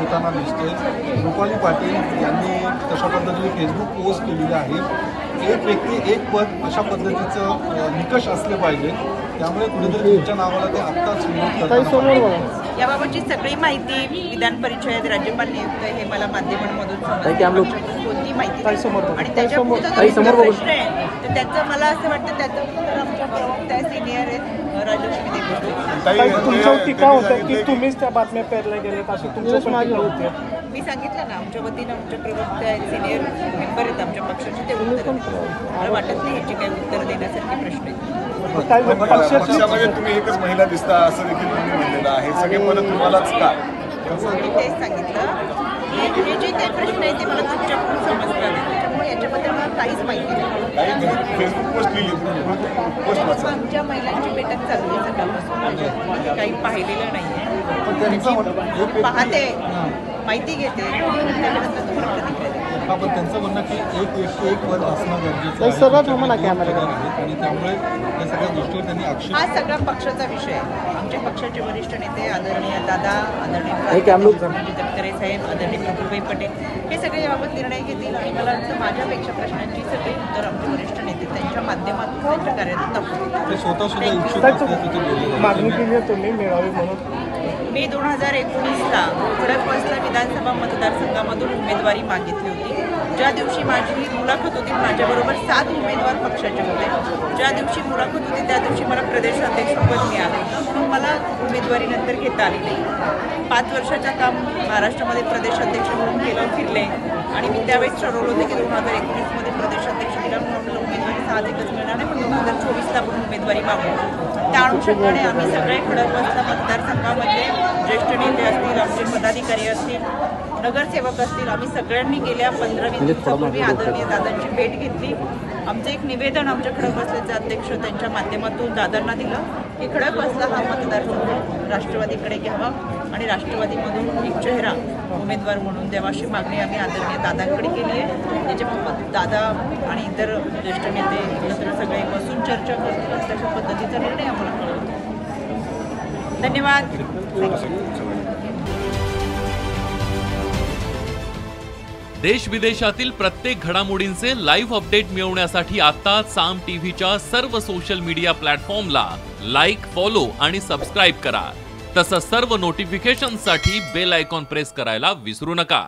होताना दिसतोय। रुपाली पाटील यांनी तशा पद्धतीने फेसबुक पोस्ट केलेली आहे। एक व्यक्ती एक पद अशा पद्धतीचं निकष असले पाहिजे, त्यामुळे कुठेतरी तुमच्या नावाला ते आत्ताच विरोध करतात। याबाबतची सगळी माहिती विधान परिषद राज्यपाल नियुक्त हे मला माध्यमांमधून समजलं, कोणती माहिती आणि त्याच्या प्रश्न आहे तर त्याचं मला असं वाटतं त्याचं उत्तर आमच्या प्रवक्त्या सिनियर राजलक्ष्मी देशमुख तुमच्यावर टीका होतं की तुम्हीच त्या बातम्या पेरल्या गेल्यात अशी तुमच्या मागे होते। मी सांगितलं ना आमच्या वतीनं आमच्या प्रवक्त्या सिनियर मेंबर आहेत आमच्या पक्षाचे, ते उत्तर मला वाटत नाही याची काही उत्तर देण्यासारखे प्रश्न आहेत। पक्षामध्ये तुम्ही एकच महिला दिसता असं देखील तुम्ही म्हणलेलं आहे, सगळे पद तुम्हालाच का? मी तेच सांगितलं की हे जे काही प्रश्न आहे ते मला तुमच्याकडून समजतात, त्याच्यामुळे याच्याबद्दल मला काहीच माहिती नाही। फेसबुक पोस्ट लिहिली, पोस्ट वाचा। आमच्या महिलांची बैठक चालू आहे सकाळपासून, काही पाहिलेलं नाही आहे, पाहते माहिती घेते त्याच्यानंतर तुम्हाला प्रतिक्रिया देते। पण त्यांचं म्हणणं की एक व्यक्ती एक पद असणं गरजेचं आहे आणि त्यामुळे या सगळ्या गोष्टीवर त्यांनी आक्षेप। हा सगळा पक्षाचा विषय आहे। आमचे पक्षाचे वरिष्ठ नेते आदरणीय दादा, आदरणीय तटकरे साहेब, आदरणीय प्रफुल्लभाई पटेल हे सगळे याबाबत निर्णय घेतील आणि मला वाटतं माझ्यापेक्षा प्रश्नांची सगळी उत्तर आमचे वरिष्ठ नेते त्यांच्या माध्यमातून त्यांच्या कार्यात दाखवतील। ते स्वतः सुद्धा इच्छुक असल्याचं मागणी केली तुम्ही मिळावी म्हणून। मी 2019ला खडकवासला विधानसभा मतदारसंघामधून उमेदवारी मागितली होती। ज्या दिवशी माझी मुलाखत होती माझ्याबरोबर 7 उमेदवार पक्षाचे होते। ज्या दिवशी मुलाखत होती त्या दिवशी मला प्रदेशाध्यक्षपद मिळालं होतं, म्हणून मला उमेदवारी नंतर घेता आली नाही। 5 वर्षाचं काम महाराष्ट्रामध्ये प्रदेशाध्यक्ष म्हणून केलं, फिरले आणि मी त्यावेळेस ठरवलं होतं की 2019मध्ये प्रदेशाध्यक्ष केला म्हणून आपल्याला उमेदवारी साहजिकच मिळणार नाही, पण 2024ला आपण उमेदवारी मागू। त्या अनुषंगाने आम्ही सगळे खडकवासला मतदारसंघामध्ये ज्येष्ठ नेते असतील, आमचे पदाधिकारी असतील, नगरसेवक असतील, आम्ही सगळ्यांनी गेल्या 15-20 दिवसापूर्वी आदरणीय दादांची भेट घेतली। आमचं एक निवेदन आमच्या खडकवासल्याचे अध्यक्ष त्यांच्या माध्यमातून दादांना दिलं की खडकवासला हा मतदारसंघ राष्ट्रवादीकडे घ्यावा आणि राष्ट्रवादीमधून एक चेहरा उमेदवार म्हणून द्यावा अशी मागणी आम्ही आदरणीय दादांकडे केली आहे। त्याच्यामुळे दादा आणि इतर ज्येष्ठ नेते एकत्र सगळे बसून चर्चा करतील, तशा पद्धतीचा निर्णय आम्हाला कळवतो। धन्यवाद। देश विदेशातील प्रत्येक घडामोडींचे लाईव्ह अपडेट मिळवण्यासाठी आता साम टीव्हीच्या सर्व सोशल मीडिया प्लॅटफॉर्मला लाईक, फॉलो आणि सबस्क्राईब करा। तसंच सर्व नोटिफिकेशनसाठी बेल आयकॉन प्रेस करायला विसरू नका।